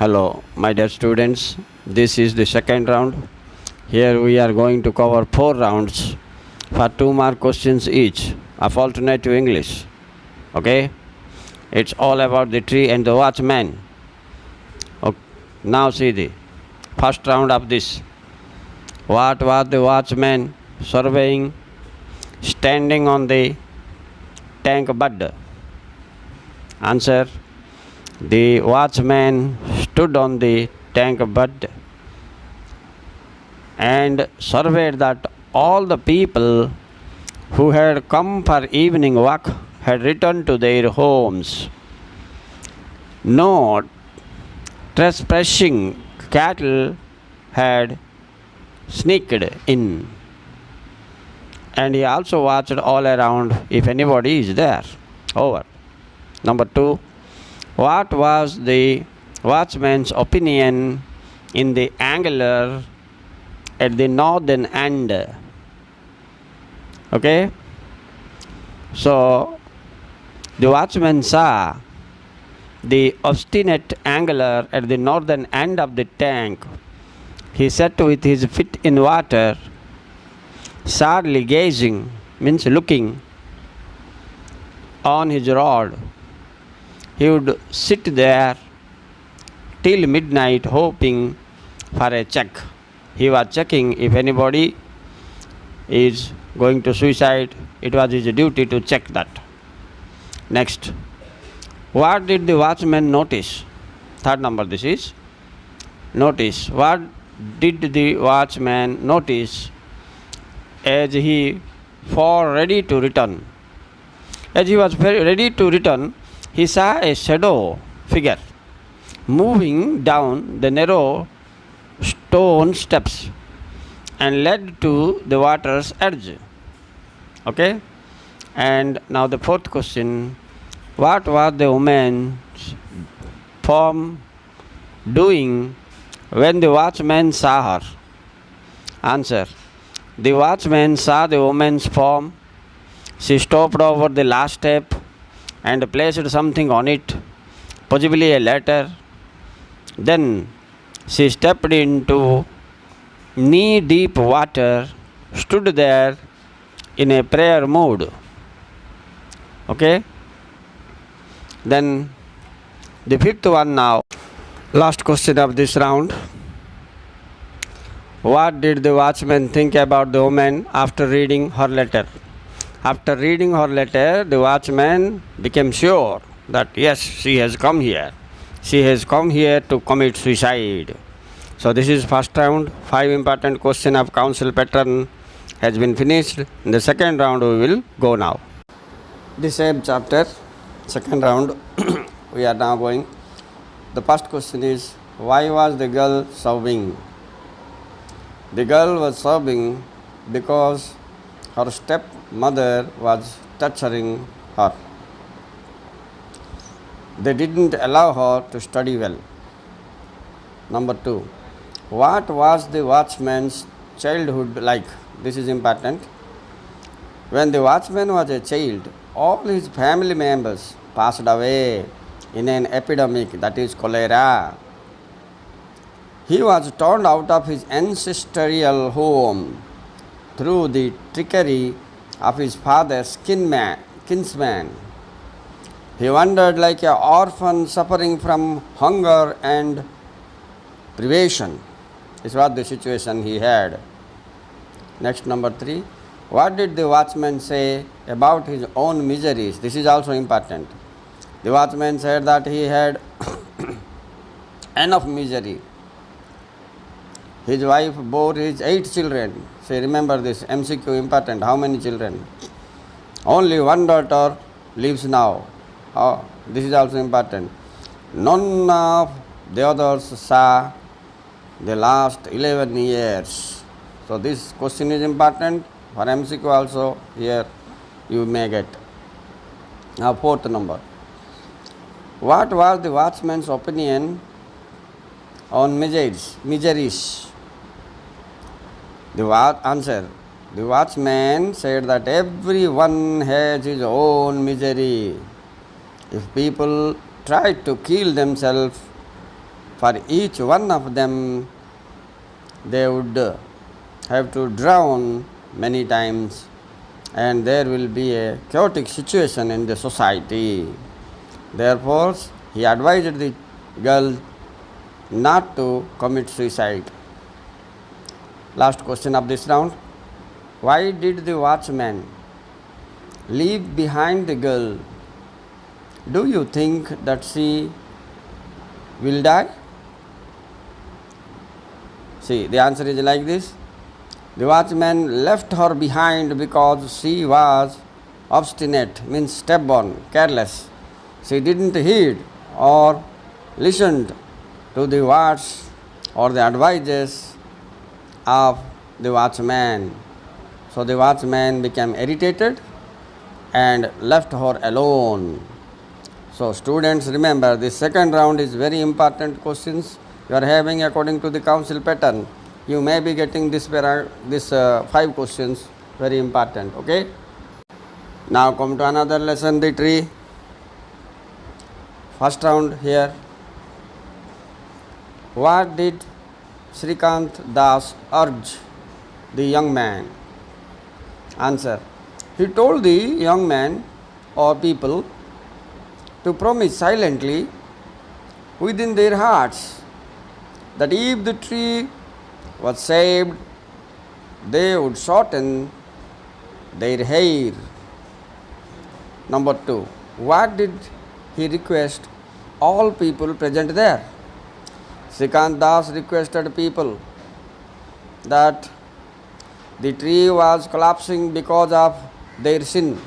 Hello, my dear students. This is the second round. Here we are going to cover 4 rounds for 2-mark questions each of alternative English. Okay? It's all about the tree and the watchman. Okay. Now see the first round of this. What was the watchman surveying standing on the tank bed? Answer. The watchman stood on the tank bed and surveyed that all the people who had come for evening walk had returned to their homes. No trespassing cattle had sneaked in, and he also watched all around if anybody is there. Over. Number 2. What was the watchman's opinion in the angular at the northern end? Okay? So, the watchman saw the obstinate angler at the northern end of the tank. He sat with his feet in water, sadly gazing, means looking, on his rod. He would sit there till midnight hoping for a check. He was checking if anybody is going to suicide. It was his duty to check that. Next. What did the watchman notice? Third number this is. Notice. What did the watchman notice as he was ready to return? As he was ready to return, he saw a shadow figure moving down the narrow stone steps and led to the water's edge. Okay? And now the fourth question. What was the woman's form doing when the watchman saw her? Answer. The watchman saw the woman's form. She stopped over the last step and placed something on it, possibly a letter. Then she stepped into knee-deep water, stood there in a prayer mood. Okay? Then the fifth one now. Last question of this round. What did the watchman think about the woman after reading her letter? After reading her letter, the watchman became sure that yes, she has come here. She has come here to commit suicide. So this is first round. 5 important questions of counsel pattern has been finished. In the second round we will go now. The same chapter, second round, we are now going. The first question is, why was the girl sobbing? The girl was sobbing because her stepmother was torturing her. They didn't allow her to study well. Number 2. What was the watchman's childhood like? This is important. When the watchman was a child, all his family members passed away in an epidemic, that is cholera. He was turned out of his ancestral home through the trickery of his father's kinsman. He wandered like an orphan suffering from hunger and privation. This was the situation he had. Next, number 3. What did the watchman say about his own miseries? This is also important. The watchman said that he had enough misery. His wife bore his 8 children. Say, remember this, MCQ important. How many children? Only one daughter lives now. Oh, this is also important. None of the others saw the last 11 years. So this question is important. For MCQ also, here you may get. Now fourth number. What was the watchman's opinion on miseries? The answer. The watchman said that everyone has his own misery. If people try to kill themselves For each one of them, they would have to drown many times, and there will be a chaotic situation in the society. Therefore, he advised the girl not to commit suicide. Last question of this round. Why did the watchman leave behind the girl? Do you think that she will die? See, the answer is like this. The watchman left her behind because she was obstinate, means stubborn, careless. She didn't heed or listened to the words or the advices of the watchman. So the watchman became irritated and left her alone. So students, remember, the second round is very important questions you are having according to the council pattern. You may be getting this 5 questions, very important. Okay. Now come to another lesson, the tree. First round here. What did Srikant Das urge the young man? Answer. He told the young man or people to promise silently within their hearts that if the tree was saved, they would shorten their hair. Number 2. What did he request all people present there? Srikant Das requested people that the tree was collapsing because of their sin.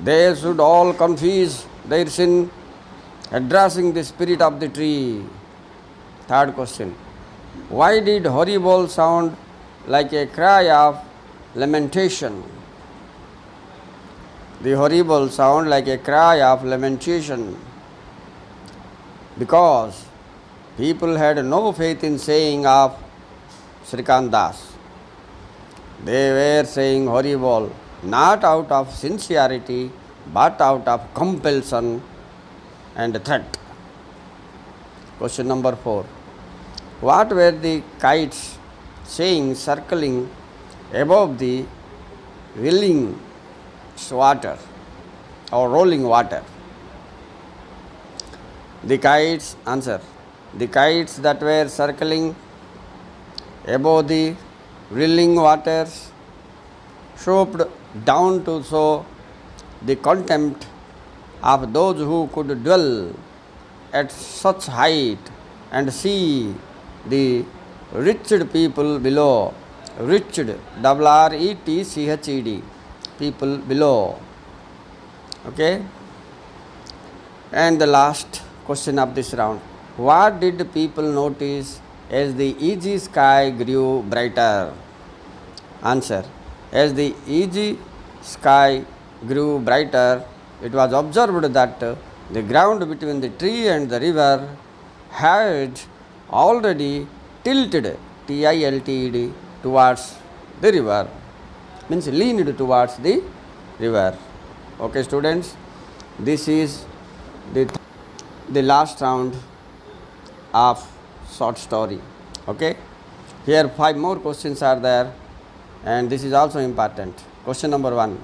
They should all confess their sin, addressing the spirit of the tree. Third question. Why did horrible sound like a cry of lamentation? The horrible sound like a cry of lamentation because people had no faith in saying of Srikant Das. They were saying horrible not out of sincerity but out of compulsion and threat. Question number 4. What were the kites saying circling above the whirling water or rolling water? The kites, answer. The kites that were circling above the whirling waters swooped down to show the contempt of those who could dwell at such height and see the wretched people below. Wretched, WRETCHED, people below. Okay. And the last question of this round. What did people notice as the easy sky grew brighter? Answer. As the easy sky grew brighter, it was observed that the ground between the tree and the river had already tilted, TILTED, towards the river, means leaned towards the river. Okay, students, this is the last round of short story. Okay, here 5 more questions are there, and this is also important. Question number 1.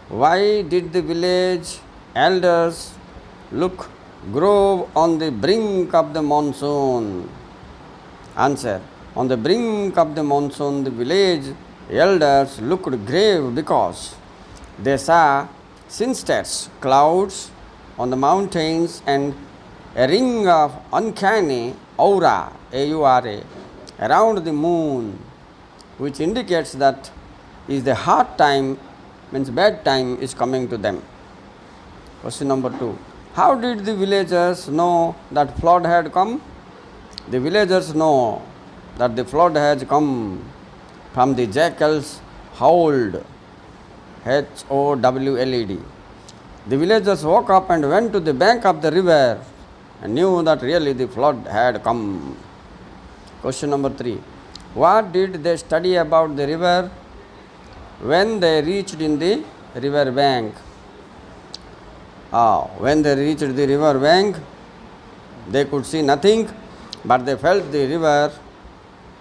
Why did the village elders look grave on the brink of the monsoon? Answer. On the brink of the monsoon, the village elders looked grave because they saw sinister clouds on the mountains and a ring of uncanny aura, AURA, around the moon, which indicates that is the hard time, means bad time is coming to them. Question number 2. How did the villagers know that flood had come? The villagers know that the flood has come from the jackals howled, HOWLED. The villagers woke up and went to the bank of the river and knew that really the flood had come. Question number 3. What did they study about the river when they reached in the river bank? When they reached the river bank, They could see nothing, but they felt the river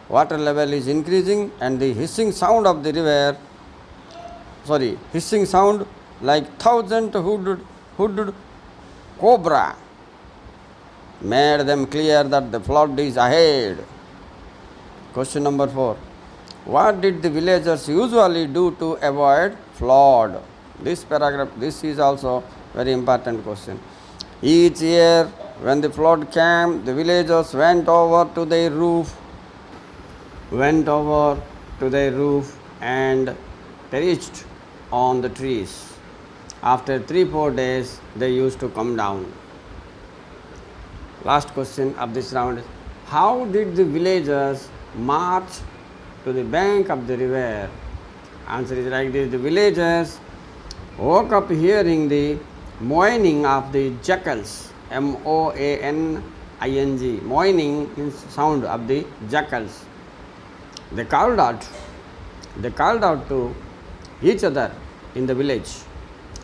water level is increasing, and the hissing sound of the river, hissing sound like thousand hooded cobra made them clear that the flood is ahead. Question number 4. What did the villagers usually do to avoid flood? This is also very important question. Each year when the flood came, the villagers went over to their roof and perched on the trees. After 3-4 days, they used to come down. Last question of this round is, how did the villagers march to the bank of the river? Answer is like this. The villagers woke up hearing the moaning of the jackals. Moaning. Moaning is sound of the jackals. They called out to each other in the village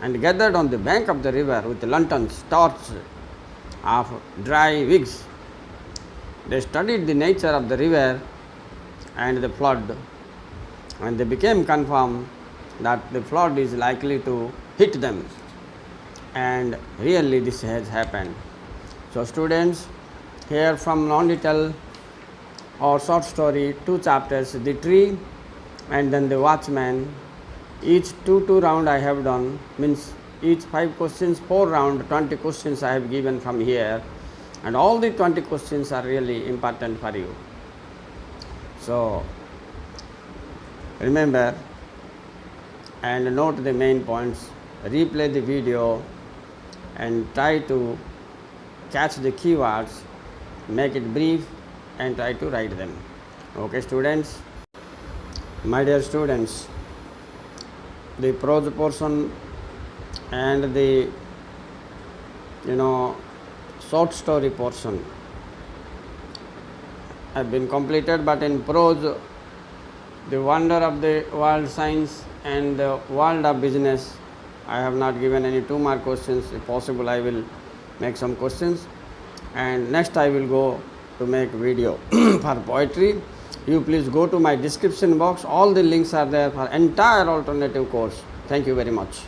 and gathered on the bank of the river with lanterns, torches of dry wigs. They studied the nature of the river and the flood, and they became confirmed that the flood is likely to hit them, and really this has happened. So students, here from non-detail or short story, 2 chapters, the tree and then the watchman, each 2 round I have done, means each 5 questions, 4 round, 20 questions I have given from here, and all the 20 questions are really important for you. So remember and note the main points, replay the video and try to catch the keywords, make it brief and try to write them. Okay students, my dear students, the prose portion and the short story portion have been completed, but in prose, the wonder of the world science and the world of business, I have not given any 2-mark questions. If possible, I will make some questions, and next I will go to make video for poetry. You please go to my description box, all the links are there for entire alternative course. Thank you very much.